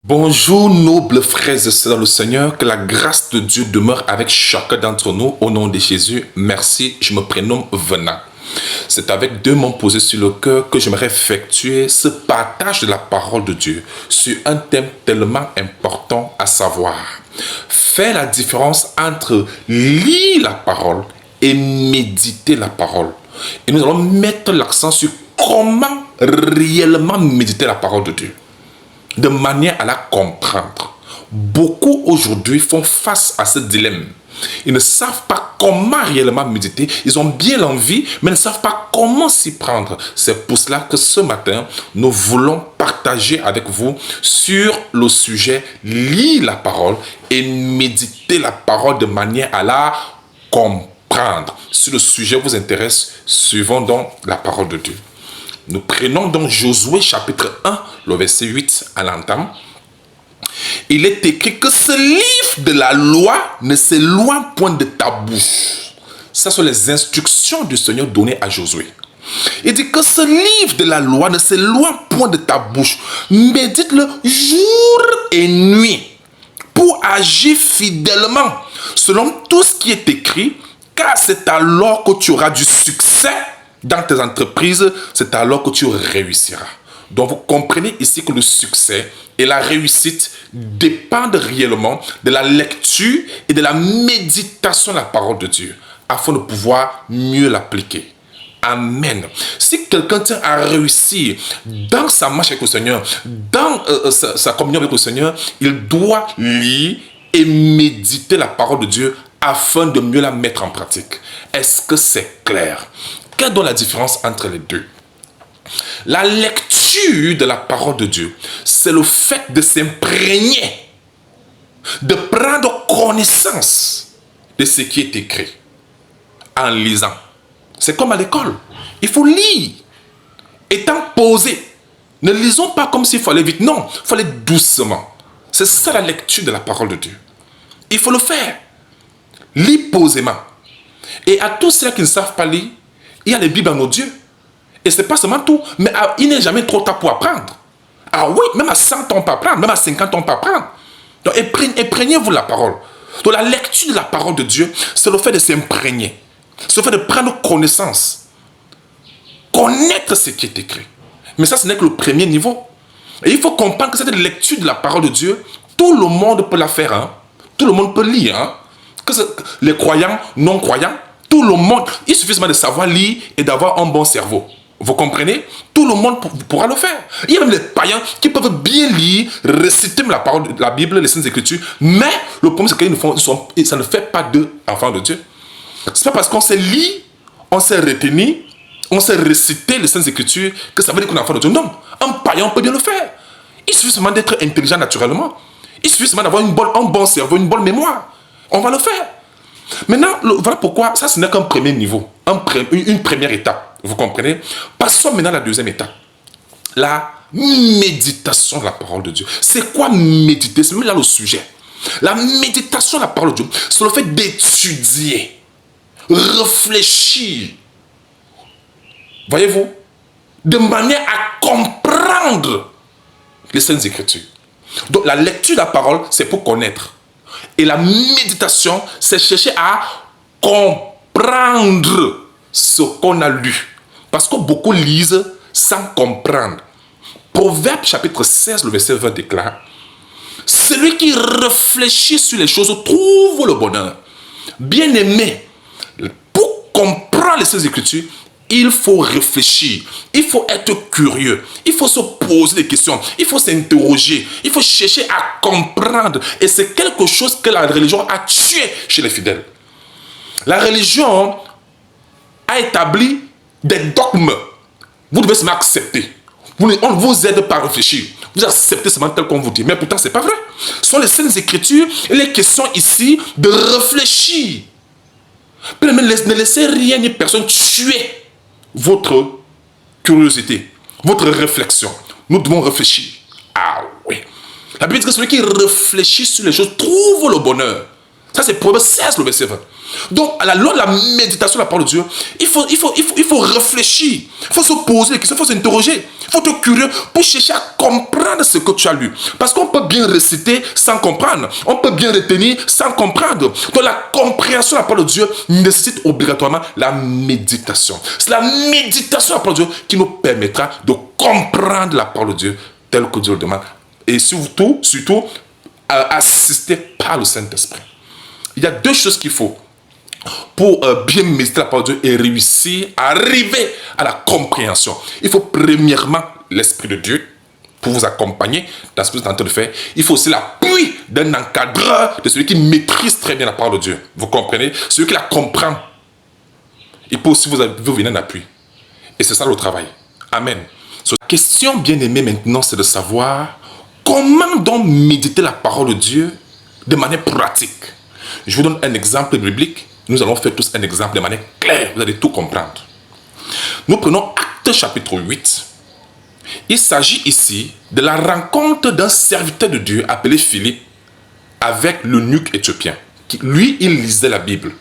Bonjour nobles frères et sœurs dans le Seigneur, que la grâce de Dieu demeure avec chacun d'entre nous au nom de Jésus. Merci, je me prénomme Venant. C'est avec deux mots posés sur le cœur que j'aimerais effectuer ce partage de la parole de Dieu sur un thème tellement important, à savoir faire la différence entre lire la parole et méditer la parole. Et nous allons mettre l'accent sur comment réellement méditer la parole de Dieu, de manière à la comprendre. Beaucoup aujourd'hui font face à ce dilemme. Ils ne savent pas comment réellement méditer. Ils ont bien l'envie, mais ne savent pas comment s'y prendre. C'est pour cela que ce matin, nous voulons partager avec vous sur le sujet lire la parole et méditer la parole de manière à la comprendre. Si le sujet vous intéresse, suivons donc la parole de Dieu. Nous prenons donc Josué chapitre 1, le verset 8 à l'entame. Il est écrit que ce livre de la loi ne s'éloigne point de ta bouche. Ce sont les instructions du Seigneur données à Josué. Il dit que ce livre de la loi ne s'éloigne point de ta bouche. Médite-le jour et nuit pour agir fidèlement selon tout ce qui est écrit, car c'est alors que tu auras du succès dans tes entreprises, c'est alors que tu réussiras. Donc vous comprenez ici que le succès et la réussite dépendent réellement de la lecture et de la méditation de la parole de Dieu, afin de pouvoir mieux l'appliquer. Amen. Si quelqu'un tient à réussir dans sa marche avec le Seigneur, dans sa communion avec le Seigneur, il doit lire et méditer la parole de Dieu afin de mieux la mettre en pratique. Est-ce que c'est clair? Quelle est donc la différence entre les deux? La lecture de la parole de Dieu, c'est le fait de s'imprégner, de prendre connaissance de ce qui est écrit en lisant. C'est comme à l'école. Il faut lire, étant posé. Ne lisons pas comme s'il fallait vite. Non, il faut aller doucement. C'est ça la lecture de la parole de Dieu. Il faut le faire. Lire posément. Et à tous ceux qui ne savent pas lire, il y a les Bibles en nos dieux. Et ce n'est pas seulement tout, mais il n'est jamais trop tard pour apprendre. Ah oui, même à 100 ans, on peut apprendre, même à 50 ans, on peut apprendre. Donc, imprégnez-vous la parole. Donc, la lecture de la parole de Dieu, c'est le fait de s'imprégner. C'est le fait de prendre connaissance. Connaître ce qui est écrit. Mais ça, ce n'est que le premier niveau. Et il faut comprendre que cette lecture de la parole de Dieu, tout le monde peut la faire. Hein? Tout le monde peut lire. Hein? Que les croyants, non-croyants, tout le monde, il suffit seulement de savoir lire et d'avoir un bon cerveau. Vous comprenez? Tout le monde pourra le faire. Il y a même les païens qui peuvent bien lire, réciter la parole, la Bible, les Saintes Écritures, mais le problème c'est qu'ils ça ne fait pas d'eux enfants de Dieu. C'est pas parce qu'on sait lire, on sait retenir, on sait réciter les Saintes Écritures que ça veut dire qu'on est enfant de Dieu. Non, un païen peut bien le faire. Il suffit seulement d'être intelligent naturellement. Il suffit seulement d'avoir un bon cerveau, une bonne mémoire. On va le faire. Maintenant, voilà pourquoi ça, ce n'est qu'un premier niveau, une première étape. Vous comprenez? Passons maintenant à la deuxième étape. La méditation de la parole de Dieu. C'est quoi méditer? C'est même là le sujet. La méditation de la parole de Dieu, c'est le fait d'étudier, réfléchir. Voyez-vous? De manière à comprendre les Saintes Écritures. Donc la lecture de la parole, c'est pour connaître. Et la méditation, c'est chercher à comprendre ce qu'on a lu. Parce que beaucoup lisent sans comprendre. Proverbe chapitre 16, le verset 20 déclare: celui qui réfléchit sur les choses trouve le bonheur. Bien-aimé, pour comprendre les Saintes Écritures, il faut réfléchir, il faut être curieux, il faut se poser des questions, il faut s'interroger, il faut chercher à comprendre. Et c'est quelque chose que la religion a tué chez les fidèles. La religion a établi des dogmes. Vous devez seulement accepter. On ne vous aide pas à réfléchir. Vous acceptez seulement tel qu'on vous dit. Mais pourtant, ce n'est pas vrai. Ce sont les Saintes Écritures et les questions ici de réfléchir. Ne laissez rien ni personne tuer votre curiosité, votre réflexion. Nous devons réfléchir. Ah oui. La Bible dit que celui qui réfléchit sur les choses trouve le bonheur. Ça, c'est Proverbe 16, le verset 20. Donc, lors de la méditation de la parole de Dieu, il faut réfléchir. Il faut se poser des questions, il faut s'interroger. Il faut être curieux pour chercher à comprendre ce que tu as lu. Parce qu'on peut bien réciter sans comprendre. On peut bien retenir sans comprendre. Donc, la compréhension de la parole de Dieu nécessite obligatoirement la méditation. C'est la méditation de la parole de Dieu qui nous permettra de comprendre la parole de Dieu telle que Dieu le demande. Et surtout, assisté par le Saint-Esprit. Il y a deux choses qu'il faut pour bien méditer la parole de Dieu et réussir à arriver à la compréhension. Il faut premièrement l'Esprit de Dieu pour vous accompagner dans ce que vous êtes en train de faire. Il faut aussi l'appui d'un encadreur, de celui qui maîtrise très bien la parole de Dieu. Vous comprenez? Celui qui la comprend. Il peut aussi vous venir en appui. Et c'est ça le travail. Amen. La question, bien aimée, maintenant, c'est de savoir comment donc méditer la parole de Dieu de manière pratique. Je vous donne un exemple biblique. Nous allons faire tous un exemple de manière claire. Vous allez tout comprendre. Nous prenons Actes chapitre 8. Il s'agit ici de la rencontre d'un serviteur de Dieu appelé Philippe avec l'eunuque éthiopien. Lui, il lisait la Bible.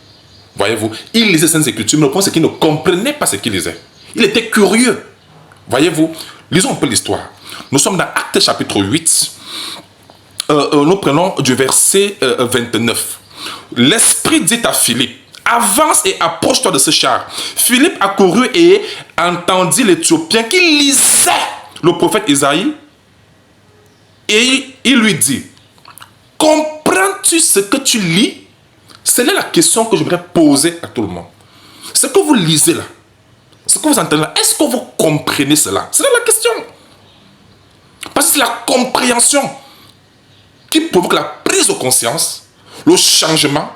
Voyez-vous, il lisait les Saintes Écritures, mais le point c'est qu'il ne comprenait pas ce qu'il lisait. Il était curieux. Voyez-vous, lisons un peu l'histoire. Nous sommes dans Actes chapitre 8. Nous prenons du verset 29. L'Esprit dit à Philippe, avance et approche-toi de ce char. Philippe accourut et entendit l'Éthiopien qui lisait le prophète Isaïe. Et il lui dit, comprends-tu ce que tu lis? C'est là la question que j'aimerais poser à tout le monde. Ce que vous lisez là, ce que vous entendez là, est-ce que vous comprenez cela? C'est là la question. Parce que c'est la compréhension qui provoque la prise de conscience, le changement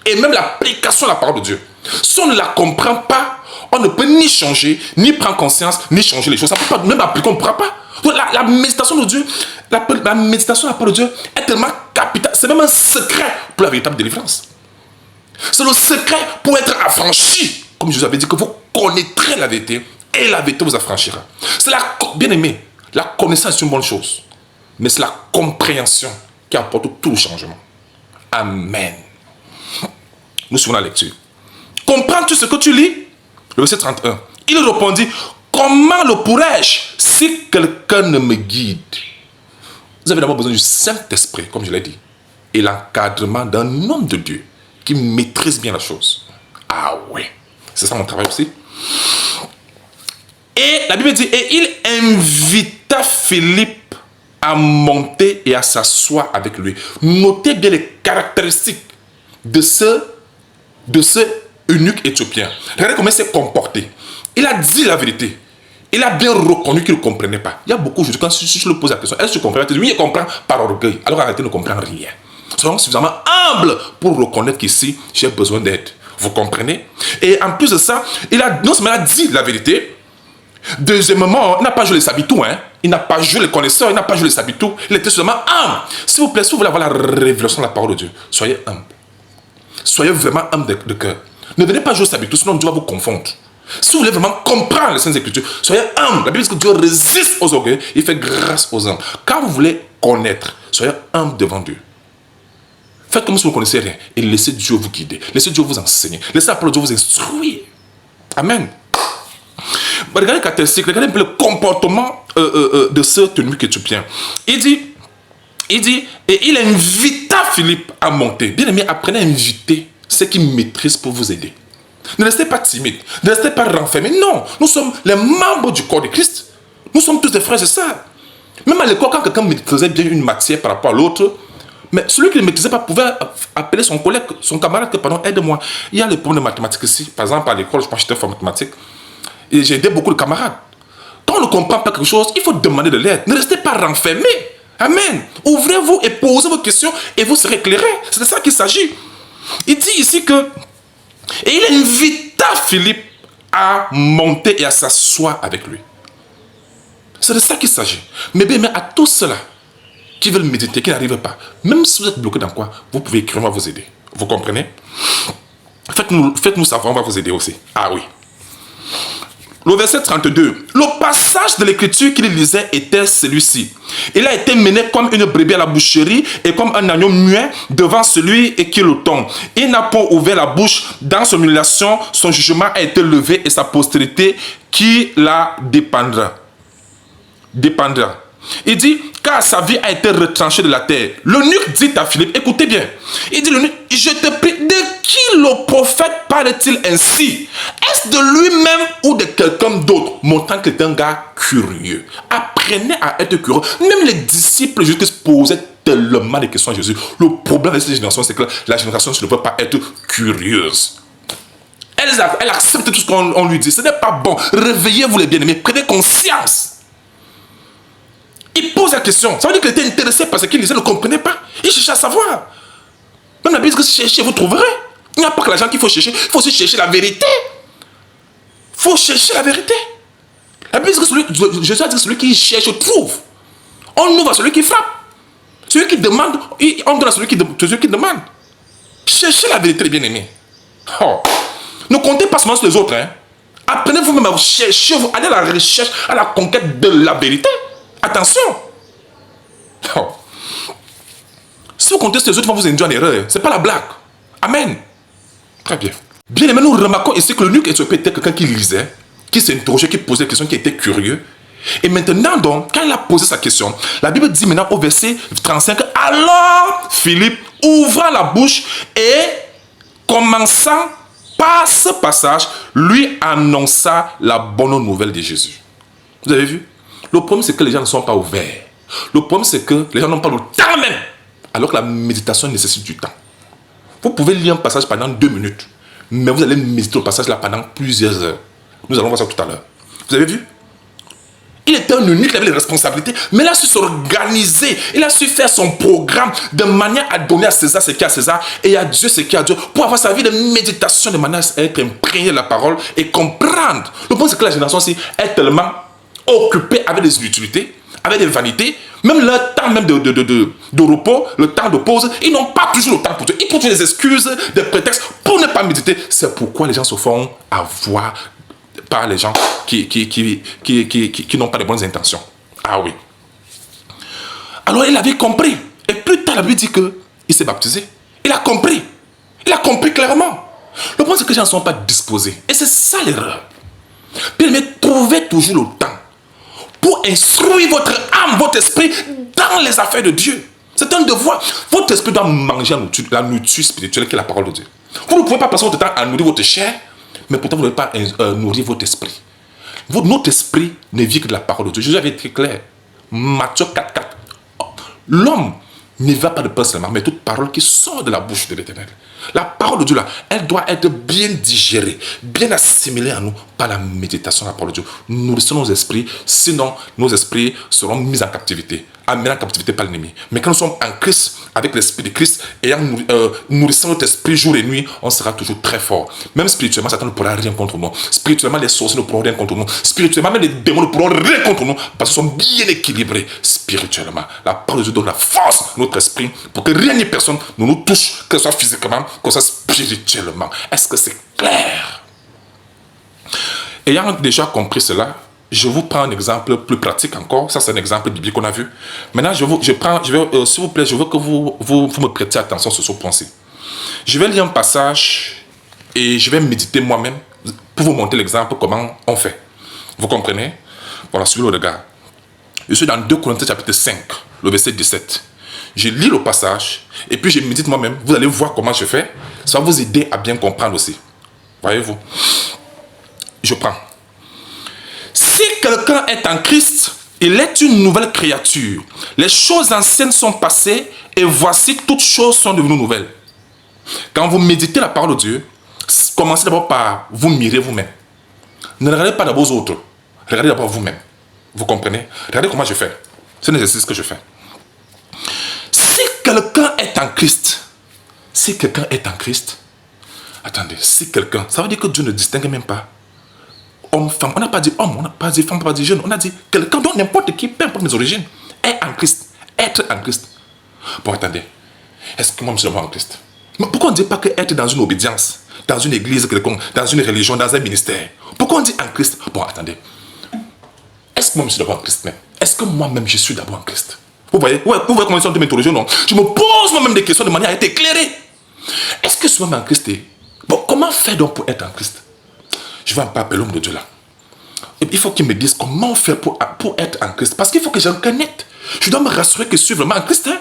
et même l'application de la parole de Dieu. Si on ne la comprend pas, on ne peut ni changer, ni prendre conscience, ni changer les choses. Ça ne peut pas même appliquer, on ne pourra pas. Donc la méditation de Dieu, la méditation de la parole de Dieu est tellement capitale. C'est même un secret pour la véritable délivrance. C'est le secret pour être affranchi. Comme je vous avais dit, que vous connaîtrez la vérité et la vérité vous affranchira. C'est bien aimé, la connaissance est une bonne chose. Mais c'est la compréhension qui apporte tout le changement. Amen. Nous suivons la lecture. Comprends-tu ce que tu lis? Le verset 31. Il répondit, comment le pourrais-je si quelqu'un ne me guide? Vous avez d'abord besoin du Saint-Esprit, comme je l'ai dit, et l'encadrement d'un homme de Dieu qui maîtrise bien la chose. Ah ouais, c'est ça mon travail aussi. Et la Bible dit, et il invita Philippe à monter et à s'asseoir avec lui. Notez bien les caractéristiques de ce eunuque éthiopien. Regardez comment il s'est comporté. Il a dit la vérité. Il a bien reconnu qu'il ne comprenait pas. Il y a beaucoup de choses, quand je le pose la question, est-ce que tu comprends? Oui, il comprend par orgueil. Alors en réalité, il ne comprend rien. Soyons suffisamment humbles pour reconnaître qu'ici, j'ai besoin d'aide. Vous comprenez? Et en plus de ça, non seulement il a dit la vérité. Deuxièmement, il n'a pas joué les sabitou, hein. Il n'a pas joué les connaisseurs, il n'a pas joué les sabitou. Il était seulement humble. S'il vous plaît, si vous voulez avoir la révélation de la parole de Dieu, soyez humble. Soyez vraiment humble de cœur. Ne venez pas jouer les sabitou, sinon Dieu va vous confondre. Si vous voulez vraiment comprendre les Saintes Écritures, soyez humble. La Bible dit que Dieu résiste aux orgueils, il fait grâce aux humbles. Quand vous voulez connaître, soyez humble devant Dieu. Faites comme si vous ne connaissez rien et laissez Dieu vous guider. Laissez Dieu vous enseigner. Laissez la parole de Dieu vous instruire. Amen. Regardez les caractéristiques, regardez un peu le comportement de ce eunuque éthiopien. Il dit, et il invita Philippe à monter. Bien aimé, apprenez à inviter ceux qui maîtrisent pour vous aider. Ne restez pas timide, ne restez pas renfermé. Non, nous sommes les membres du corps de Christ. Nous sommes tous des frères et sœurs. Même à l'école, quand quelqu'un maîtrisait bien une matière par rapport à l'autre, mais celui qui ne maîtrisait pas pouvait appeler son collègue, son camarade, que pardon, aide-moi. Il y a les problèmes de mathématiques ici. Par exemple, à l'école, je pense que j'étais en mathématiques. Et j'ai aidé beaucoup de camarades. Quand on ne comprend pas quelque chose, il faut demander de l'aide. Ne restez pas renfermé. Amen. Ouvrez-vous et posez vos questions et vous serez éclairés. C'est de ça qu'il s'agit. Il dit ici que... Et il invita Philippe à monter et à s'asseoir avec lui. C'est de ça qu'il s'agit. Mais bien, à tous ceux-là qui veulent méditer, qui n'arrivent pas, même si vous êtes bloqué dans quoi, vous pouvez écrire, on va vous aider. Vous comprenez? Faites-nous savoir, on va vous aider aussi. Ah oui. Le verset 32, le passage de l'écriture qu'il lisait était celui-ci. Il a été mené comme une brebis à la boucherie et comme un agneau muet devant celui qui le tombe. Il n'a pas ouvert la bouche. Dans son humiliation, son jugement a été levé et sa postérité qui la dépendra. Il dit, car sa vie a été retranchée de la terre. L'eunuque dit à Philippe, écoutez bien, il dit, l'eunuque, je te prie, de qui le prophète parle-t-il ainsi? Est-ce de lui-même ou de quelqu'un d'autre? Montrant que c'est un gars curieux. Apprenez à être curieux. Même les disciples Jésus se posaient tellement de questions à Jésus. Le problème de cette génération, c'est que la génération ne peut pas être curieuse. Elle accepte tout ce qu'on lui dit. Ce n'est pas bon. Réveillez-vous les bien-aimés. Prenez conscience. Il pose la question. Ça veut dire qu'il était intéressé par ce qu'il disait, il ne comprenait pas. Il cherchait à savoir. Même la Bible dit que cherchez, vous trouverez. Il n'y a pas que l'argent qu'il faut chercher. Il faut aussi chercher la vérité. Il faut chercher la vérité. La Bible dit que Jésus a dit que celui qui cherche trouve. On ouvre à celui qui frappe. Celui qui demande, on donne à celui qui demande. Cherchez la vérité, bien aimés. Oh. Ne comptez pas seulement sur les autres. Hein. Apprenez vous-même à vous chercher, allez à la recherche, à la conquête de la vérité. Attention. Oh. Si vous comptez sur les autres, ils vont vous induire en erreur. Ce n'est pas la blague. Amen. Très bien. Bien aimé, nous remarquons ici que l'eunuque était quelqu'un qui lisait, qui s'interrogeait, qui posait des questions, qui était curieux. Et maintenant, donc, quand il a posé sa question, la Bible dit maintenant au verset 35, alors Philippe ouvra la bouche et, commençant par ce passage, lui annonça la bonne nouvelle de Jésus. Vous avez vu? Le problème, c'est que les gens ne sont pas ouverts. Le problème, c'est que les gens n'ont pas le temps même. Alors que la méditation nécessite du temps. Vous pouvez lire un passage pendant 2 minutes, mais vous allez méditer le passage là pendant plusieurs heures. Nous allons voir ça tout à l'heure. Vous avez vu? Il était un eunuque, il avait des responsabilités, mais il a su s'organiser, il a su faire son programme de manière à donner à César ce qu'il y a à César et à Dieu ce qu'il y a à Dieu, pour avoir sa vie de méditation de manière à être imprégné de la parole et comprendre. Le problème, c'est que la génération-ci est tellement occupée avec des inutilités, avec des vanités, même leur temps même de repos, le temps de pause, ils n'ont pas toujours le temps pour Dieu. Ils trouvent des excuses, des prétextes pour ne pas méditer. C'est pourquoi les gens se font avoir par les gens qui n'ont pas de bonnes intentions. Ah oui. Alors il avait compris. Et plus tard, la Bible dit qu'il s'est baptisé. Il a compris. Il a compris clairement. Le problème, c'est que les gens ne sont pas disposés. Et c'est ça l'erreur. Puis, mais trouvez toujours le temps pour instruire votre âme, votre esprit dans les affaires de Dieu. C'est un devoir. Votre esprit doit manger la nourriture spirituelle qui est la parole de Dieu. Vous ne pouvez pas passer votre temps à nourrir votre chair, mais pourtant vous ne pouvez pas nourrir votre esprit. Notre esprit ne vit que de la parole de Dieu. Jésus avait été clair. Matthieu 4,4. L'homme ne va pas de pain seulement, mais toute parole qui sort de la bouche de l'Éternel. La parole de Dieu, là, elle doit être bien digérée, bien assimilée à nous par la méditation de la parole de Dieu. Nourrissons nos esprits, sinon nos esprits seront mis en captivité. Amenés en captivité par l'ennemi. Mais quand nous sommes en Christ, avec l'esprit de Christ, et en nourrissant notre esprit jour et nuit, on sera toujours très fort. Même spirituellement, Satan ne pourra rien contre nous. Spirituellement, les sorciers ne pourront rien contre nous. Spirituellement, même les démons ne pourront rien contre nous, parce qu'ils sont bien équilibrés spirituellement. La parole de Dieu donne la force à notre esprit pour que rien ni personne ne nous touche, que ce soit physiquement, que ce soit spirituellement. Est-ce que c'est clair? Ayant déjà compris cela, je vous prends un exemple plus pratique encore. Ça, c'est un exemple biblique qu'on a vu. Maintenant, s'il vous plaît, je veux que vous me prêtiez attention sur ce point-ci. Je vais lire un passage et je vais méditer moi-même pour vous montrer l'exemple comment on fait. Vous comprenez? Voilà, suivez le regard. Je suis dans 2 Corinthiens chapitre 5, le verset 17. Je lis le passage et puis je médite moi-même. Vous allez voir comment je fais. Ça va vous aider à bien comprendre aussi. Voyez-vous? Je prends. Si quelqu'un est en Christ, il est une nouvelle créature. Les choses anciennes sont passées et voici toutes choses sont devenues nouvelles. Quand vous méditez la parole de Dieu, commencez d'abord par vous mirer vous-même. Ne regardez pas d'abord aux autres. Regardez d'abord vous-même. Vous comprenez? Regardez comment je fais. C'est un exercice que je fais. Si quelqu'un est en Christ, attendez, si quelqu'un, ça veut dire que Dieu ne distingue même pas homme, femme. On n'a pas dit homme, on n'a pas dit femme, on n'a pas dit jeune. On a dit quelqu'un dont n'importe qui, peu importe mes origines, est en Christ. Être en Christ. Bon, attendez. Est-ce que moi, je suis en Christ? Mais pourquoi on ne dit pas que être dans une obédience? dans une église quelconque, dans une religion, dans un ministère. Pourquoi on dit en Christ? Bon, attendez. Est-ce que moi, je suis d'abord en Christ même? Est-ce que moi-même, je suis d'abord en Christ? Vous voyez comment ils sont en train de m'interroger, non? Je me pose moi-même des questions de manière à être éclairé. Est-ce que je suis même en Christ? Bon, comment faire donc pour être en Christ? Je vais en parler l'homme de Dieu là. Et il faut qu'il me dise comment faire pour être en Christ. Parce qu'il faut que j'en connecte. Je dois me rassurer que je suis vraiment en Christ. Hein?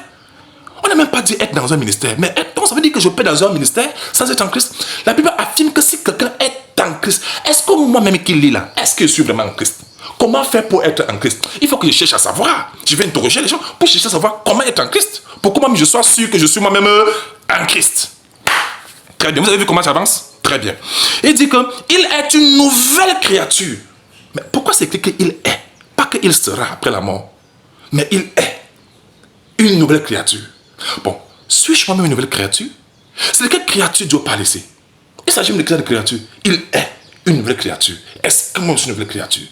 On n'a même pas dit être dans un ministère. Mais être, donc ça veut dire que je peux être dans un ministère sans être en Christ. La Bible affirme que si quelqu'un est en Christ, est-ce que moi-même qui lis là, est-ce que je suis vraiment en Christ? Comment faire pour être en Christ? Il faut que je cherche à savoir. Je vais interroger les gens pour chercher à savoir comment être en Christ. Pour que moi je sois sûr que je suis moi-même en Christ. Très bien. Vous avez vu comment j'avance? Très bien. Il dit qu'il est une nouvelle créature. Mais pourquoi c'est écrit qu'il est? Pas qu'il sera après la mort. Mais il est une nouvelle créature. Bon, suis-je moi-même une nouvelle créature? C'est de quelle créature Dieu parle ici? Il s'agit de quelle créature? Il est une nouvelle créature. Est-ce que moi je suis une nouvelle créature?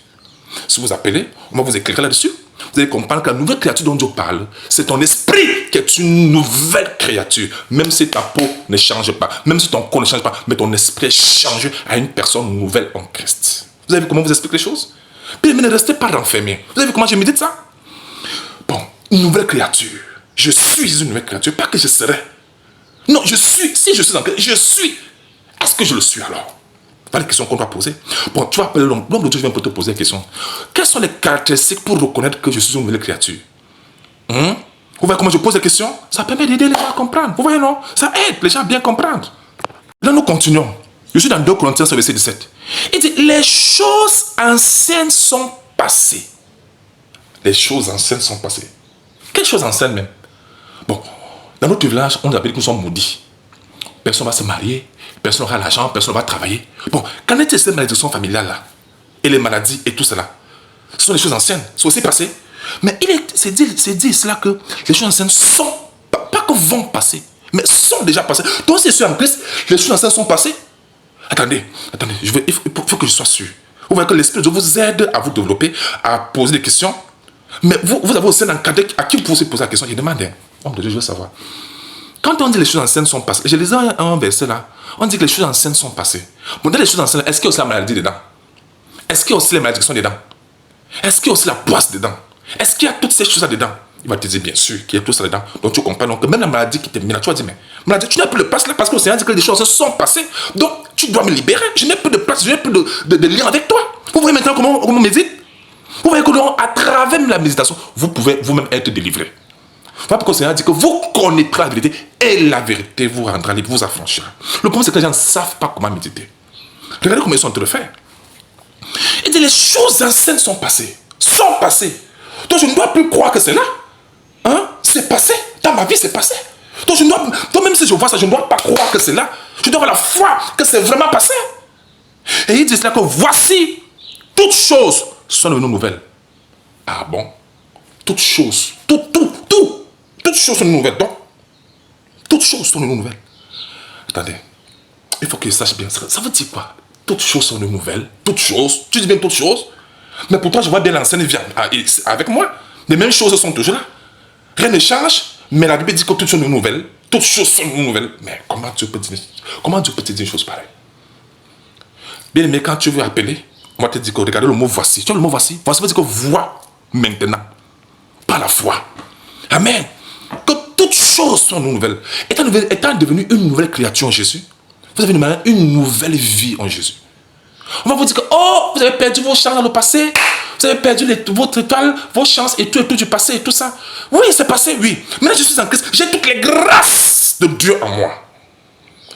Si vous appelez, on va vous éclairer là-dessus. Vous allez comprendre que la nouvelle créature dont Dieu parle, c'est ton esprit qui est une nouvelle créature. Même si ta peau ne change pas, même si ton corps ne change pas, mais ton esprit change à une personne nouvelle en Christ. Vous avez vu comment vous explique les choses? Puis, mais ne restez pas renfermés. Vous avez vu comment je médite ça? Bon, une nouvelle créature. Je suis une nouvelle créature, pas que je serai. Non, je suis. Si je suis en Christ, je suis. Est-ce que je le suis alors? Voilà les questions qu'on doit poser. Bon, tu vas appeler l'homme de Dieu, je viens pour te poser la question. Quelles sont les caractéristiques pour reconnaître que je suis une nouvelle créature? Vous voyez comment je pose la question? Ça permet d'aider les gens à comprendre. Vous voyez, non? Ça aide les gens à bien comprendre. Là, nous continuons. Je suis dans 2 Corinthiens, verset 17. Il dit, les choses anciennes sont passées. Les choses anciennes sont passées. Quelles choses anciennes même? Bon, dans notre village, on appelle que nous sommes maudits. Personne ne va se marier, personne n'aura l'argent, personne ne va travailler. Bon, qu'en est-il de ces malédictions familiales là? Et les maladies et tout cela? Ce sont des choses anciennes, c'est aussi passé. Mais c'est dit cela que les choses anciennes sont, pas que vont passer, mais sont déjà passées. Donc si je suis en Christ, les choses anciennes sont passées. Attendez, il faut que je sois sûr. Vous voyez que l'Esprit de Dieu vous aide à vous développer, à poser des questions. Mais vous avez aussi un encadré à qui vous pouvez poser la question. Je demande, homme de Dieu, je veux savoir. Quand on dit les choses anciennes sont passées, je lisais un verset là, on dit que les choses anciennes sont passées. Bon, dans les choses anciennes, est-ce qu'il y a aussi la maladie dedans? Est-ce qu'il y a aussi les maladies qui sont dedans? Est-ce qu'il y a aussi la poisse dedans? Est-ce qu'il y a toutes ces choses là dedans? Il va te dire bien sûr qu'il y a tout ça dedans. Donc tu comprends donc que même la maladie qui termine là, tu vas dire mais maladie, tu n'as plus de place là parce que le Seigneur dit que les choses sont passées. Donc tu dois me libérer. Je n'ai plus de place, je n'ai plus de lien avec toi. Vous voyez maintenant comment on médite? Vous voyez que à travers la méditation, vous pouvez vous-même être délivré. Voilà pourquoi le Seigneur dit que vous connaîtrez la vérité et la vérité vous rendra libre, vous affranchira. Le problème c'est que les gens ne savent pas comment méditer. Regardez comment ils sont en train de le faire. Il dit les choses anciennes sont passées. Sont passées. Donc je ne dois plus croire que c'est là. Hein? C'est passé. Dans ma vie, c'est passé. Donc même si je vois ça, je ne dois pas croire que c'est là. Je dois avoir la foi que c'est vraiment passé. Et il dit cela que voici, toutes choses sont devenues nouvelles. Ah bon? Toutes choses, toutes choses sont nouvelles. Donc, toutes choses sont nouvelles. Attendez, il faut que je sache bien. Ça veut dire quoi? Toutes choses sont nouvelles. Toutes choses. Tu dis bien toutes choses. Mais pourtant, je vois bien l'enseigne vient avec moi. Les mêmes choses sont toujours là. Rien ne change. Mais la Bible dit que toutes sont nouvelles. Toutes choses sont nouvelles. Mais comment Dieu peut te dire une chose pareille? Bien aimé, quand tu veux appeler, on va te dire que regardez le mot voici. Tu vois le mot voici? Voici veut dire que vois maintenant. Pas la foi. Amen. Que toutes choses sont nouvelles. Étant devenu une nouvelle créature en Jésus, vous avez une nouvelle vie en Jésus. On va vous dire que, oh, vous avez perdu vos chances dans le passé, vous avez perdu votre étoile, vos chances et tout du passé et tout ça. Oui, c'est passé, oui. Mais là, je suis en Christ, j'ai toutes les grâces de Dieu en moi.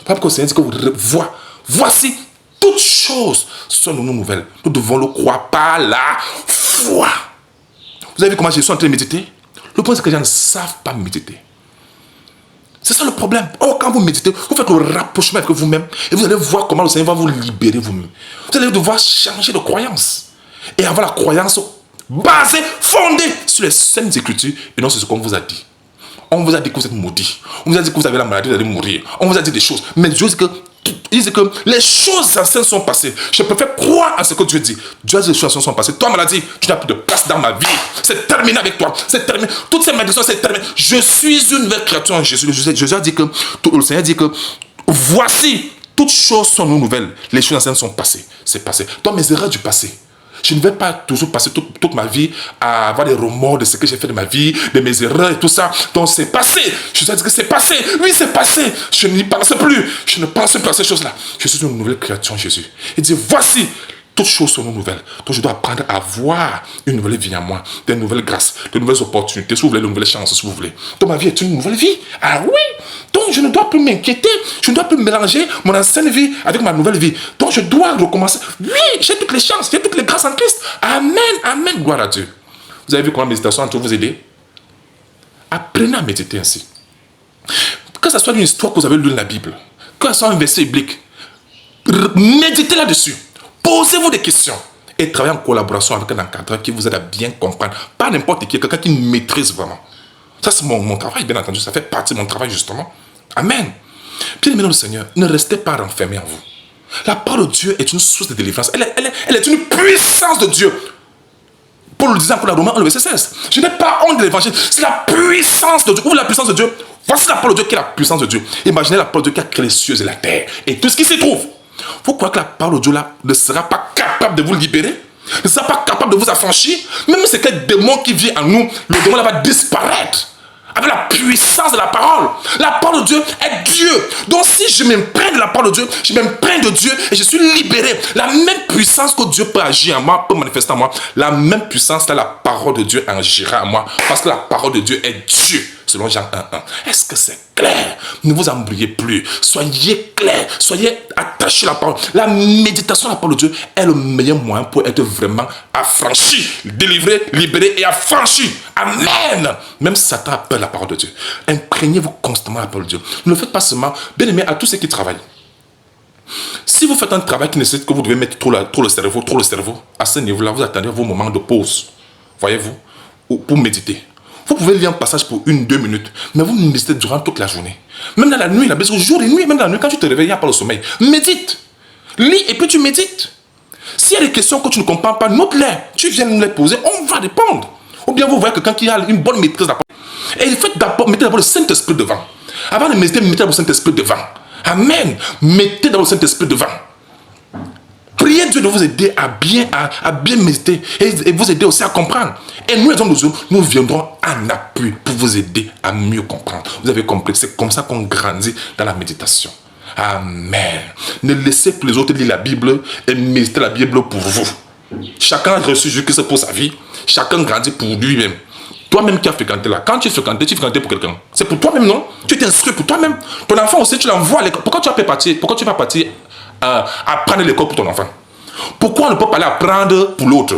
Pas que le Seigneur dit que vous voici, toutes choses sont nouvelles. Nous devons le croire par la foi. Vous avez vu comment je suis en train de méditer? Le problème, c'est que les gens ne savent pas méditer. C'est ça le problème. Oh, quand vous méditez, vous faites le rapprochement avec vous-même et vous allez voir comment le Seigneur va vous libérer vous-même. Vous allez devoir changer de croyance et avoir la croyance basée, fondée sur les saintes écritures et non sur ce qu'on vous a dit. On vous a dit que vous êtes maudit. On vous a dit que vous avez la maladie, vous allez mourir. On vous a dit des choses. Mais Dieu dit que les choses anciennes sont passées. Je préfère croire à ce que Dieu dit. Dieu a dit que les choses anciennes sont passées. Toi, maladie, tu n'as plus de place dans ma vie. C'est terminé avec toi. C'est terminé. Toutes ces malédictions, c'est terminé. Je suis une nouvelle créature en Jésus. Jésus a dit que, le Seigneur dit que voici, Toutes choses sont nouvelles. Les choses anciennes sont passées. C'est passé. Donc mes erreurs du passé, je ne vais pas toujours passer toute ma vie à avoir des remords de ce que j'ai fait de ma vie, de mes erreurs et tout ça. Donc c'est passé. Je dois dire que c'est passé. Oui, c'est passé. Je n'y pense plus. Je ne pense plus à ces choses-là. Je suis une nouvelle créature, Jésus. Il dit, voici, toutes choses sont nouvelles. Donc je dois apprendre à voir une nouvelle vie en moi, des nouvelles grâces, de nouvelles opportunités, si vous voulez, de nouvelles chances, si vous voulez. Donc ma vie est une nouvelle vie. Ah oui. Donc je ne dois plus m'inquiéter. Je ne dois plus mélanger mon ancienne vie avec ma nouvelle vie. Donc je dois recommencer. Oui, j'ai toutes les chances, j'ai toutes les grâces en Christ. Amen, amen, gloire à Dieu. Vous avez vu comment la méditation peut vous aider? Apprenez à méditer ainsi. Que ce soit une histoire que vous avez lue dans la Bible, que ce soit un verset biblique, méditez là-dessus. Posez-vous des questions et travaillez en collaboration avec un encadreur qui vous aide à bien comprendre. Pas n'importe qui, quelqu'un qui maîtrise vraiment. Ça, c'est mon travail, bien entendu. Ça fait partie de mon travail, justement. Amen. Bien-aimés dans le Seigneur, ne restez pas renfermés en vous. La parole de Dieu est une source de délivrance. Elle est une puissance de Dieu. Paul le disait encore dans Romains 1, le verset 16. Je n'ai pas honte de l'évangile. C'est la puissance de Dieu. Ouvre la puissance de Dieu. Voici la parole de Dieu qui est la puissance de Dieu. Imaginez la parole de Dieu qui a créé les cieux et la terre. Et tout ce qui s'y trouve. Vous croyez que la parole de Dieu là ne sera pas capable de vous libérer? Ne sera pas capable de vous affranchir? Même si c'est quel démon qui vit en nous, le démon là va disparaître. Avec la puissance de la parole. La parole de Dieu est Dieu. Donc si je m'imprègne de la parole de Dieu, je m'imprègne de Dieu et je suis libéré. La même puissance que Dieu peut agir en moi, peut manifester en moi, la même puissance là, la parole de Dieu agira en moi. Parce que la parole de Dieu est Dieu. Selon Jean 1.1. Est-ce que c'est clair? Ne vous embrouillez plus. Soyez clair. Soyez attachés à la parole. La méditation de la parole de Dieu est le meilleur moyen pour être vraiment affranchi, délivré, libéré et affranchi. Amen. Même Satan a peur de la parole de Dieu. Imprégnez-vous constamment de la parole de Dieu. Ne le faites pas seulement. Bien aimé, à tous ceux qui travaillent. Si vous faites un travail qui nécessite que vous devez mettre trop le cerveau, à ce niveau-là, vous attendez vos moments de pause. Voyez-vous? Pour méditer. Vous pouvez lire un passage pour 1-2 minutes, mais vous méditez durant toute la journée. Même dans la nuit, la baisse, jour et nuit, même dans la nuit, quand tu te réveilles, il n'y a pas le sommeil. Médite. Lis et puis tu médites. S'il y a des questions que tu ne comprends pas, note-les. Tu viens nous les poser, on va répondre. Ou bien vous voyez quelqu'un qui a une bonne maîtrise de la parole. Et faites d'abord, mettez d'abord le Saint-Esprit devant. Avant de méditer, mettez d'abord le Saint-Esprit devant. Amen. Mettez d'abord le Saint-Esprit devant. Priez Dieu de vous aider à bien méditer et vous aider aussi à comprendre. Et nous, les hommes de Dieu, nous viendrons en appui pour vous aider à mieux comprendre. Vous avez compris, c'est comme ça qu'on grandit dans la méditation. Amen. Ne laissez plus les autres lire la Bible et méditer la Bible pour vous. Chacun a reçu Jésus-Christ pour sa vie. Chacun grandit pour lui-même. Toi-même qui as fréquenté là, quand tu fréquentais pour quelqu'un. C'est pour toi-même, non? Tu t'instruis pour toi-même. Ton enfant aussi, tu l'envoies à l'école. Pourquoi tu vas partir apprendre l'école pour ton enfant? Pourquoi on ne peut pas l'apprendre pour l'autre?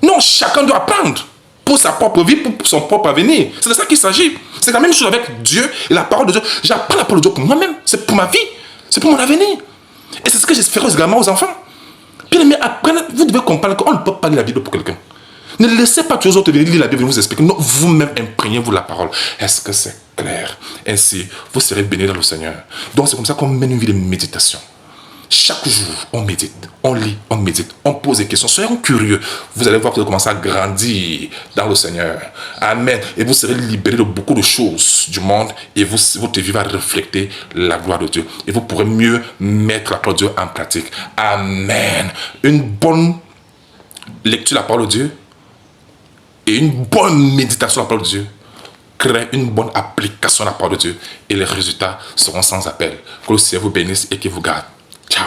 Non, chacun doit apprendre pour sa propre vie, pour son propre avenir. C'est de ça qu'il s'agit. C'est la même chose avec Dieu et la parole de Dieu. J'apprends la parole de Dieu pour moi-même. C'est pour ma vie. C'est pour mon avenir. Et c'est ce que j'espère également aux enfants. Bien aimé, apprenez, vous devez comprendre qu'on ne peut pas lire la Bible pour quelqu'un. Ne laissez pas tous les autres venir lire la Bible et vous expliquer. Non, vous-même imprégnez-vous la parole. Est-ce que c'est clair? Ainsi, vous serez bénis dans le Seigneur. Donc c'est comme ça qu'on mène une vie de méditation. Chaque jour, on médite, on lit, on médite, on pose des questions. Soyons curieux. Vous allez voir que vous commencez à grandir dans le Seigneur. Amen. Et vous serez libérés de beaucoup de choses du monde et votre vie va refléter la gloire de Dieu. Et vous pourrez mieux mettre la parole de Dieu en pratique. Amen. Une bonne lecture de la parole de Dieu et une bonne méditation de la parole de Dieu crée une bonne application de la parole de Dieu et les résultats seront sans appel. Que le Seigneur vous bénisse et qu'il vous garde. Ciao.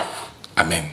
Amen.